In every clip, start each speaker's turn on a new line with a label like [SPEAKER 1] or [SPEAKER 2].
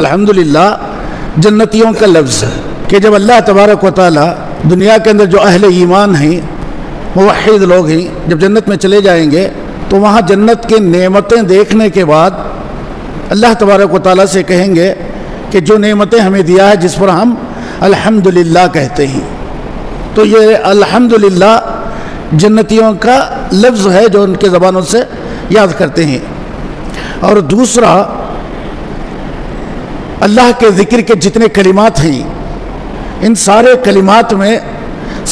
[SPEAKER 1] الحمدللہ جنتیوں کا لفظ ہے کہ جب اللہ تبارک و تعالی دنیا کے اندر جو اہل ایمان ہیں، موحد لوگ ہیں، جب جنت میں چلے جائیں گے تو وہاں جنت کی نعمتیں دیکھنے کے بعد اللہ تبارک و تعالیٰ سے کہیں گے کہ جو نعمتیں ہمیں دیا ہے جس پر ہم الحمدللہ کہتے ہیں. تو یہ الحمدللہ جنتیوں کا لفظ ہے جو ان کے زبانوں سے یاد کرتے ہیں. اور دوسرا، اللہ کے ذکر کے جتنے کلمات ہیں ان سارے کلمات میں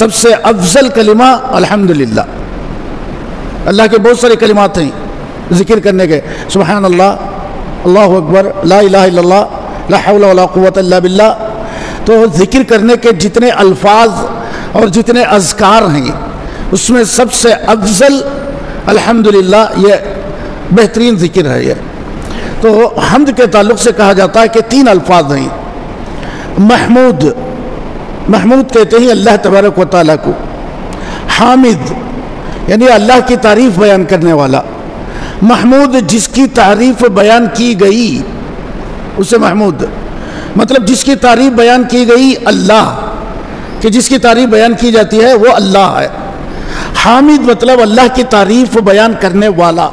[SPEAKER 1] سب سے افضل کلمہ الحمدللہ. اللہ کے بہت سارے کلمات ہیں ذکر کرنے کے، سبحان اللہ، اللہ اکبر، لا الہ الا اللہ، لا حول ولا قوت الا باللہ. تو ذکر کرنے کے جتنے الفاظ اور جتنے اذکار ہیں اس میں سب سے افضل الحمدللہ یہ بہترین ذکر ہے. یہ تو حمد کے تعلق سے کہا جاتا ہے کہ 3 الفاظ ہیں. محمود، محمود کہتے ہیں اللہ تبارک و تعالیٰ کو. حامد یعنی اللہ کی تعریف بیان کرنے والا. محمود جس کی تعریف بیان کی گئی اسے محمود، مطلب جس کی تعریف بیان کی گئی اللہ، کہ جس کی تعریف بیان کی جاتی ہے وہ اللہ ہے. حامد مطلب اللہ کی تعریف بیان کرنے والا.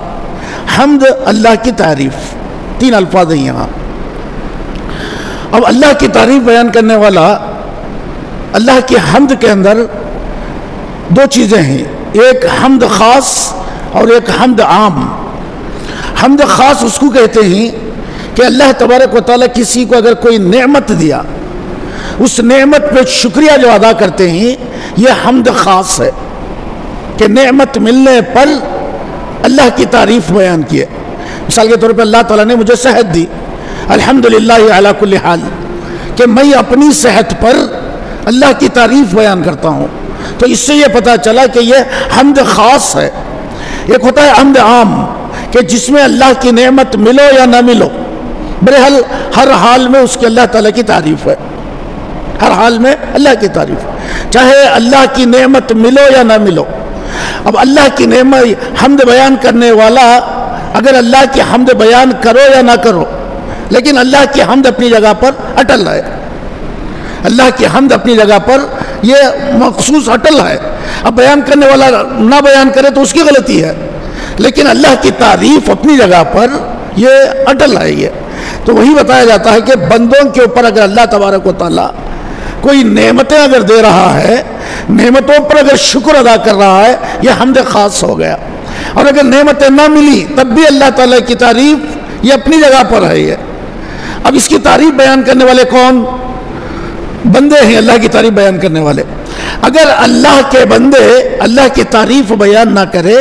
[SPEAKER 1] حمد اللہ کی تعریف، 3 الفاظ ہیں یہاں. اب اللہ کی تعریف بیان کرنے والا، اللہ کی حمد کے اندر 2 چیزیں ہیں، ایک حمد خاص اور ایک حمد عام. حمد خاص اس کو کہتے ہیں کہ اللہ تبارک و تعالیٰ کسی کو اگر کوئی نعمت دیا، اس نعمت پہ شکریہ جو ادا کرتے ہیں، یہ حمد خاص ہے کہ نعمت ملنے پر اللہ کی تعریف بیان کیے. مثال کے طور پر اللہ تعالیٰ نے مجھے صحت دی، الحمدللہ علی کل حال، کہ میں اپنی صحت پر اللہ کی تعریف بیان کرتا ہوں. تو اس سے یہ پتہ چلا کہ یہ حمد خاص ہے. ایک ہوتا ہے حمد عام کہ جس میں اللہ کی نعمت ملو یا نہ ملو، بہرحال ہر حال میں اس کے اللہ تعالیٰ کی تعریف ہے. ہر حال میں اللہ کی تعریف، چاہے اللہ کی نعمت ملو یا نہ ملو. اب اللہ کی نعمت حمد بیان کرنے والا اگر اللہ کی حمد بیان کرو یا نہ کرو، لیکن اللہ کی حمد اپنی جگہ پر اٹل ہے. اللہ کی حمد اپنی جگہ پر یہ مخصوص اٹل ہے. اب بیان کرنے والا نہ بیان کرے تو اس کی غلطی ہے، لیکن اللہ کی تعریف اپنی جگہ پر یہ اٹل ہے. یہ تو وہی بتایا جاتا ہے کہ بندوں کے اوپر اگر اللہ تبارک و تعالیٰ کوئی نعمتیں اگر دے رہا ہے، نعمتوں پر اگر شکر ادا کر رہا ہے، یہ حمد خاص ہو گیا. اور اگر نعمتیں نہ ملی تب بھی اللہ تعالیٰ کی تعریف یہ اپنی جگہ پر ہے. یہ اب اس کی تعریف بیان کرنے والے کون؟ بندے ہیں اللہ کی تعریف بیان کرنے والے. اگر اللہ کے بندے اللہ کی تعریف بیان نہ کرے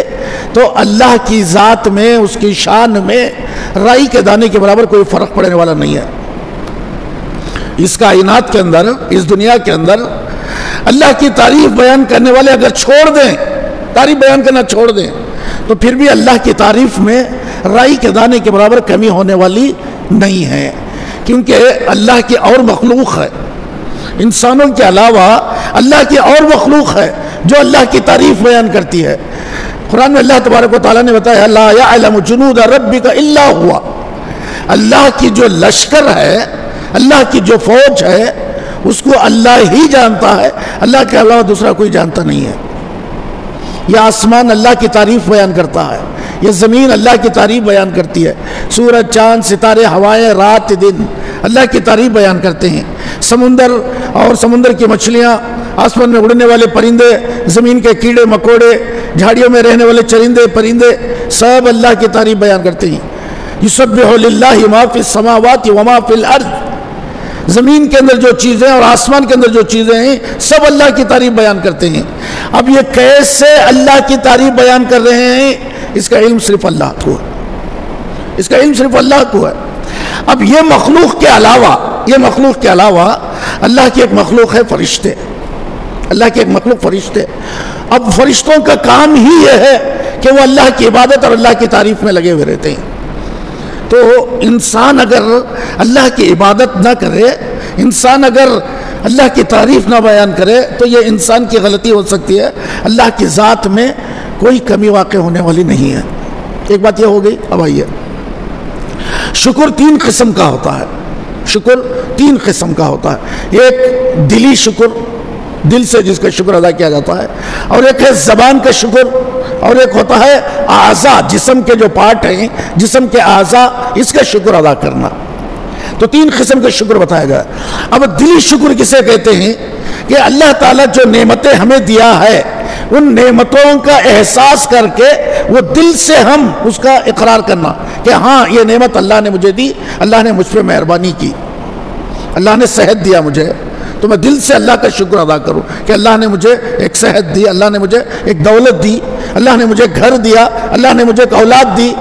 [SPEAKER 1] تو اللہ کی ذات میں، اس کی شان میں رائی کے دانے کے برابر کوئی فرق پڑنے والا نہیں ہے. اس کائنات کے اندر، اس دنیا کے اندر اللہ کی تعریف بیان کرنے والے اگر چھوڑ دیں، تعریف بیان کرنا چھوڑ دیں، تو پھر بھی اللہ کی تعریف میں رائی کے دانے کے برابر کمی ہونے والی نہیں ہے. کیونکہ اللہ کی اور مخلوق ہے، انسانوں کے علاوہ اللہ کی اور مخلوق ہے جو اللہ کی تعریف بیان کرتی ہے. قرآن میں اللہ تبارک و تعالیٰ نے بتایا لا یعلم جنود ربک الا ہوا. اللہ کی جو لشکر ہے، اللہ کی جو فوج ہے، اس کو اللہ ہی جانتا ہے، اللہ کے علاوہ دوسرا کوئی جانتا نہیں ہے. یہ آسمان اللہ کی تعریف بیان کرتا ہے، یہ زمین اللہ کی تعریف بیان کرتی ہے، سورج، چاند، ستارے، ہوائیں، رات، دن اللہ کی تعریف بیان کرتے ہیں. سمندر اور سمندر کی مچھلیاں، آسمان میں اڑنے والے پرندے، زمین کے کیڑے مکوڑے، جھاڑیوں میں رہنے والے چرندے پرندے، سب اللہ کی تعریف بیان کرتے ہیں. یسبح للہ ما فی السماوات وما فی الارض. زمین کے اندر جو چیزیں اور آسمان کے اندر جو چیزیں ہیں سب اللہ کی تعریف بیان کرتے ہیں. اب یہ کیسے اللہ کی تعریف بیان کر رہے ہیں، اس کا علم صرف اللہ کو ہے. اس کا علم صرف اللہ کو ہے. اب یہ مخلوق کے علاوہ اللہ کی ایک مخلوق ہے فرشتے. اللہ کی ایک مخلوق فرشتے. اب فرشتوں کا کام ہی یہ ہے کہ وہ اللہ کی عبادت اور اللہ کی تعریف میں لگے ہوئے رہتے ہیں. تو انسان اگر اللہ کی عبادت نہ کرے، انسان اگر اللہ کی تعریف نہ بیان کرے تو یہ انسان کی غلطی ہو سکتی ہے. اللہ کی ذات میں کوئی کمی واقع ہونے والی نہیں ہے. ایک بات یہ ہو گئی. اب آئیے، شکر 3 قسم کا ہوتا ہے. شکر 3 قسم کا ہوتا ہے. ایک دلی شکر، دل سے جس کا شکر ادا کیا جاتا ہے، اور ایک ہے زبان کا شکر، اور ایک ہوتا ہے اعضاء، جسم کے جو پارٹ ہیں، جسم کے اعضاء، اس کا شکر ادا کرنا. تو 3 قسم کا شکر بتایا گیا. اب دلی شکر کسے کہتے ہیں؟ کہ اللہ تعالیٰ جو نعمتیں ہمیں دیا ہے، ان نعمتوں کا احساس کر کے وہ دل سے ہم اس کا اقرار کرنا کہ ہاں یہ نعمت اللہ نے مجھے دی، اللہ نے مجھ پہ مہربانی کی، اللہ نے صحت دیا مجھے، تو میں دل سے اللہ کا شکر ادا کروں کہ اللہ نے مجھے ایک صحت دی، اللہ نے مجھے ایک دولت دی، اللہ نے مجھے گھر دیا، اللہ نے مجھے ایک اولاد دی،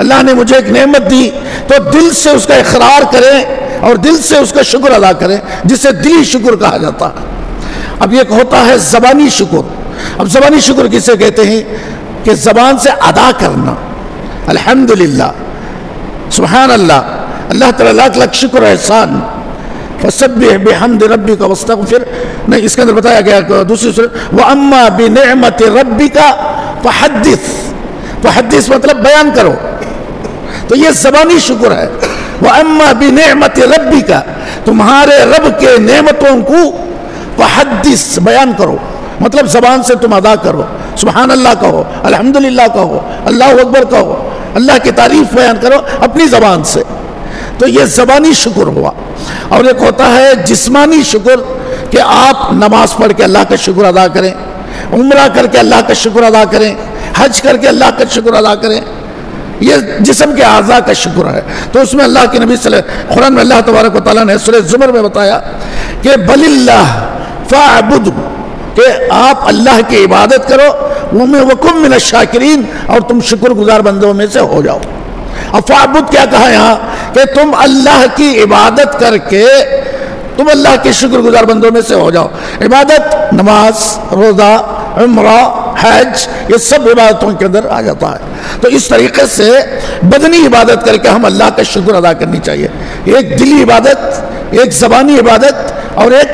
[SPEAKER 1] اللہ نے مجھے ایک نعمت دی. تو دل سے اس کا اقرار کریں اور دل سے اس کا شکر ادا کریں، جسے دلی شکر کہا جاتا ہے. اب ایک ہوتا ہے زبانی شکر. اب زبانی شکر کسے کہتے ہیں؟ کہ زبان سے ادا کرنا، الحمدللہ، سبحان اللہ، اللہ تعالیٰ لاکھ لاکھ شکر احسان، فسبح بحمد ربک واستغفر. نہیں، اس کے اندر بتایا گیا دوسری صورت وَأَمَّا بِنِعْمَةِ رَبِّكَ فَحَدِّثْ. فحدث مطلب بیان کرو. تو یہ زبانی شکر ہے. وَأَمَّا بِنِعْمَةِ رَبِّكَ، تمہارے رب کے نعمتوں کو فحدث بیان کرو، مطلب زبان سے تم ادا کرو، سبحان اللہ کہو، الحمدللہ کہو، اللہ اکبر کہو، اللہ کی تعریف بیان کرو اپنی زبان سے. تو یہ زبانی شکر ہوا. اور ایک ہوتا ہے جسمانی شکر، کہ آپ نماز پڑھ کے اللہ کا شکر ادا کریں، عمرہ کر کے اللہ کا شکر ادا کریں، حج کر کے اللہ کا شکر ادا کریں. یہ جسم کے اعضاء کا شکر ہے. تو اس میں اللہ کے نبی صلی اللہ علیہ وسلم، قرآن میں اللہ تبارک و تعالیٰ نے سورہ زمر میں بتایا کہ بل اللہ فاعبد، کہ آپ اللہ کی عبادت کرو، وکن من الشاکرین، اور تم شکر گزار بندوں میں سے ہو جاؤ. اب فاعبد کیا کہا یہاں؟ کہ تم اللہ کی عبادت کر کے تم اللہ کے شکر گزار بندوں میں سے ہو جاؤ. عبادت نماز، روزہ، عمرہ، حج، یہ سب عبادتوں کے اندر آ جاتا ہے. تو اس طریقے سے بدنی عبادت کر کے ہم اللہ کا شکر ادا کرنی چاہیے. ایک دلی عبادت، ایک زبانی عبادت، اور ایک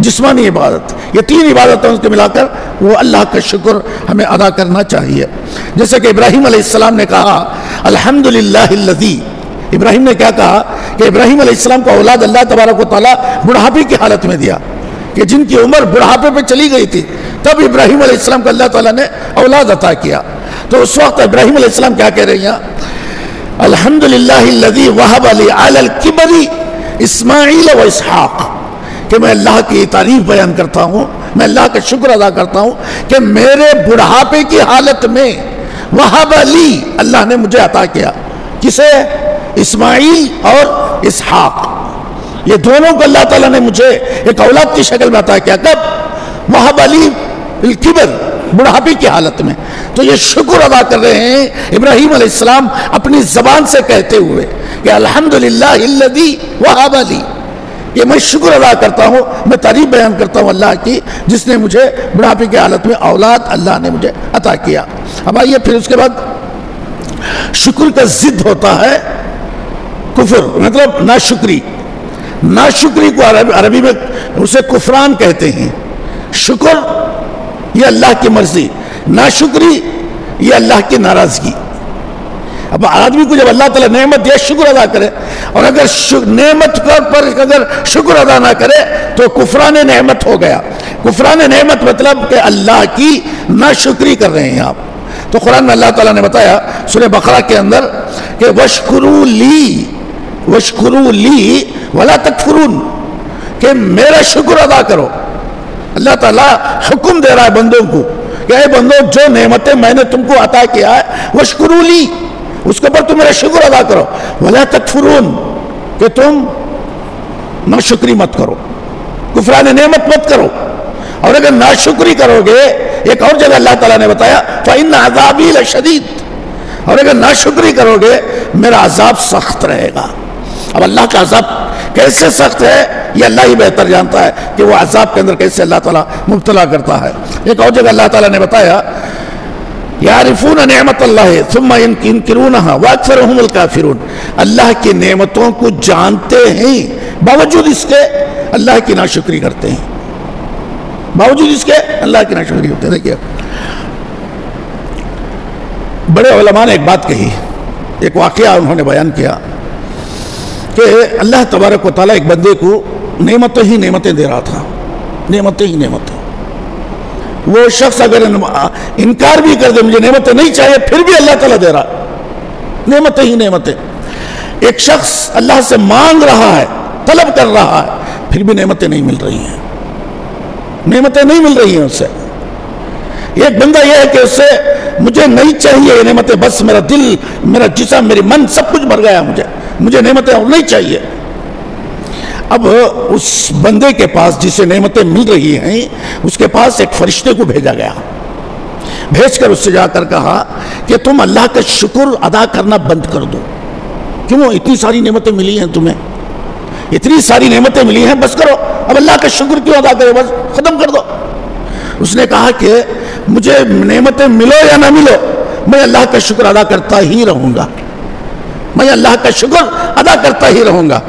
[SPEAKER 1] جسمانی عبادت. یہ 3 عبادتوں کے ملا کر وہ اللہ کا شکر ہمیں ادا کرنا چاہیے. جیسے کہ ابراہیم علیہ السلام نے کہا الحمدللہ الذی، ابراہیم نے کیا کہا کہ ابراہیم علیہ السلام کو اولاد اللہ تبارک و تعالیٰ بڑھاپے کی حالت میں دیا، کہ جن کی عمر بڑھاپے پہ چلی گئی تھی، تب ابراہیم علیہ السلام کو اللہ تعالیٰ نے اولاد عطا کیا. تو اس وقت ابراہیم علیہ السلام کیا کہہ رہے ہیں؟ الحمدللہ الذی وہب لی علی الکبر اسماعیل و اسحاق، کہ میں اللہ کی تعریف بیان کرتا ہوں، میں اللہ کا شکر ادا کرتا ہوں کہ میرے بڑھاپے کی حالت میں وہب لی، اللہ نے مجھے عطا کیا. کسے؟ اسماعیل اور اسحاق. یہ دونوں کو اللہ تعالیٰ نے مجھے ایک اولاد کی شکل میں عطا کیا. کب؟ وہب لی الکبر، بڑھاپے کی حالت میں. تو یہ شکر ادا کر رہے ہیں ابراہیم علیہ السلام اپنی زبان سے کہتے ہوئے کہ الحمدللہ الذی وہب لی، یہ میں شکر ادا کرتا ہوں، میں تعریف بیان کرتا ہوں اللہ کی، جس نے مجھے بڑھاپے کی حالت میں اولاد اللہ نے مجھے عطا کیا. اب آئیے پھر اس کے بعد شکر کا ضد ہوتا ہے کفر، مطلب ناشکری. ناشکری کو عربی میں اسے کفران کہتے ہیں. شکر یہ اللہ کی مرضی، ناشکری یہ اللہ کی ناراضگی. اب آدمی کو جب اللہ تعالیٰ نعمت دیا شکر ادا کرے، اور اگر نعمت پر اگر شکر ادا نہ کرے تو کفران نعمت ہو گیا. کفران نعمت مطلب کہ اللہ کی ناشکری کر رہے ہیں آپ. تو قرآن میں اللہ تعالیٰ نے بتایا سورہ بقرہ کے اندر کہ وَاشْكُرُوا لِي وَاشْكُرُوا لِي وَلَا تَكْفُرُونَ، کہ میرا شکر ادا کرو. اللہ تعالیٰ حکم دے رہا ہے بندوں کو کہ اے بندوں، جو نعمتیں میں نے تم کو عطا کیا ہے وَاشْكُرُوا لِي، اس کے اوپر تم میرا شکر ادا کرو. وَلَا تَكْفُرُونَ، کہ تم ناشکری مت کرو، کفران نعمت مت کرو. اور اگر ناشکری کرو گے، ایک اور جگہ اللہ تعالیٰ نے بتایا فَإِنَّ عَذَابِي لَشَدِيدٌ، اور اگر ناشکری کرو گے میرا عذاب سخت رہے گا. اب اللہ کا عذاب کیسے سخت ہے یہ اللہ ہی بہتر جانتا ہے کہ وہ عذاب کے اندر کیسے اللہ تعالیٰ مبتلا کرتا ہے. ایک اور جگہ اللہ تعالیٰ نے بتایا یعرفون نعمت اللہ ثم ینکرونها واکثرهم الکافرون، اللہ کی نعمتوں کو جانتے ہیں باوجود اس کے اللہ کی ناشکری کرتے ہیں، باوجود اس کے اللہ کی ناشکری کرتے ہیں. دیکھیے بڑے علماء نے ایک بات کہی، ایک واقعہ انہوں نے بیان کیا کہ اللہ تبارک و تعالیٰ ایک بندے کو نعمتیں ہی نعمتیں دے رہا تھا، نعمتیں ہی نعمتیں. وہ شخص اگر انکار بھی کر دے مجھے نعمتیں نہیں چاہیے، پھر بھی اللہ تعالیٰ دے رہا، نعمتیں ہی نعمتیں. ایک شخص اللہ سے مانگ رہا ہے، طلب کر رہا ہے، پھر بھی نعمتیں نہیں مل رہی ہیں، نعمتیں نہیں مل رہی ہیں اس سے. ایک بندہ یہ ہے کہ اس سے مجھے نہیں چاہیے یہ نعمتیں، بس میرا دل، میرا جسم، میری من سب کچھ بھر گیا، مجھے نعمتیں اور نہیں چاہیے. اب اس بندے کے پاس جسے نعمتیں مل رہی ہیں اس کے پاس ایک فرشتے کو بھیجا گیا، بھیج کر اس سے جا کر کہا کہ تم اللہ کا شکر ادا کرنا بند کر دو. کیوں؟ اتنی ساری نعمتیں ملی ہیں تمہیں، اتنی ساری نعمتیں ملی ہیں، بس کرو، اب اللہ کا شکر کیوں ادا کرو، بس ختم کر دو. اس نے کہا کہ مجھے نعمتیں ملو یا نہ ملو میں اللہ کا شکر ادا کرتا ہی رہوں گا، میں اللہ کا شکر ادا کرتا ہی رہوں گا.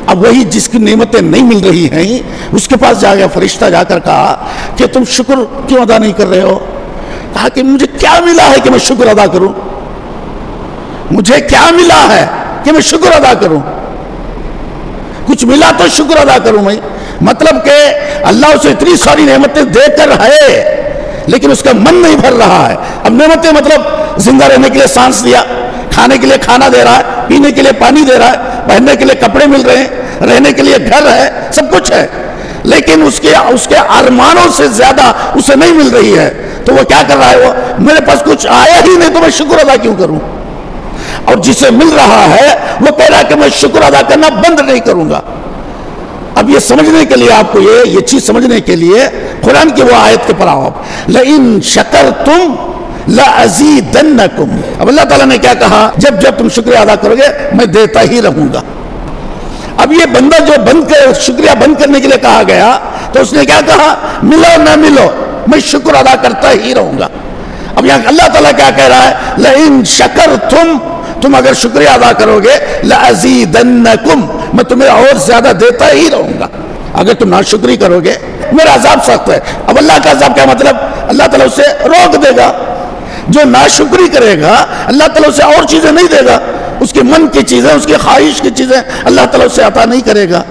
[SPEAKER 1] اب وہی جس کی نعمتیں نہیں مل رہی ہیں اس کے پاس جا گیا فرشتہ، جا کر کہا کہ تم شکر کیوں ادا نہیں کر رہے ہو؟ کہا کہ مجھے کیا ملا ہے کہ میں شکر ادا کروں، مجھے کیا ملا ہے کہ میں شکر ادا کروں، کچھ ملا تو شکر ادا کروں میں. مطلب کہ اللہ اسے اتنی ساری نعمتیں دے کر ہے لیکن اس کا من نہیں بھر رہا ہے. اب نعمتیں مطلب زندہ رہنے کے لیے سانس دیا، کھانے کے لیے کھانا دے رہا ہے، پینے کے لیے پانی دے رہا ہے، پہننے کے لیے کپڑے مل رہے ہیں، رہنے کے لیے گھر ہے، سب کچھ ہے، لیکن اس کے ارمانوں سے زیادہ اسے نہیں مل رہی ہے. تو وہ کیا کر رہا ہے، وہ میرے پاس کچھ آیا ہی نہیں تو میں شکر ادا کیوں کروں. اور جسے مل رہا ہے وہ کہہ رہا ہے کہ میں شکر ادا کرنا بند نہیں کروں گا. اب یہ سمجھنے کے لیے آپ کو یہ چیز سمجھنے کے لیے قرآن کی وہ آیت کے پر آؤ، لَإِن شَكَرْتُمْ لَأَزِيدَنَّكُمْ. اب اللہ تعالیٰ نے کیا کہا، جب تم شکریہ ادا کرو گے میں دیتا ہی رہوں گا. اب یہ بندہ جو شکریہ بند کرنے کے لیے کہا گیا تو اس نے کیا کہا، ملو نہ ملو میں شکر ادا کرتا ہی رہوں گا. اب یہاں اللہ تعالیٰ کیا کہہ رہا ہے، لَإِن شَكَرْتُمْ، تم اگر شکریہ ادا کرو گے، لَأَزِيدَنَّكُمْ، میں تمہیں اور زیادہ دیتا ہی رہوں گا. اگر تم ناشکری کرو گے میرا عذاب سخت ہے. اب اللہ کا عذاب کیا مطلب، اللہ تعالیٰ اسے روک دے گا. جو ناشکری کرے گا اللہ تعالیٰ اسے اور چیزیں نہیں دے گا، اس کے من کی چیزیں، اس کی خواہش کی چیزیں اللہ تعالیٰ اسے عطا نہیں کرے گا.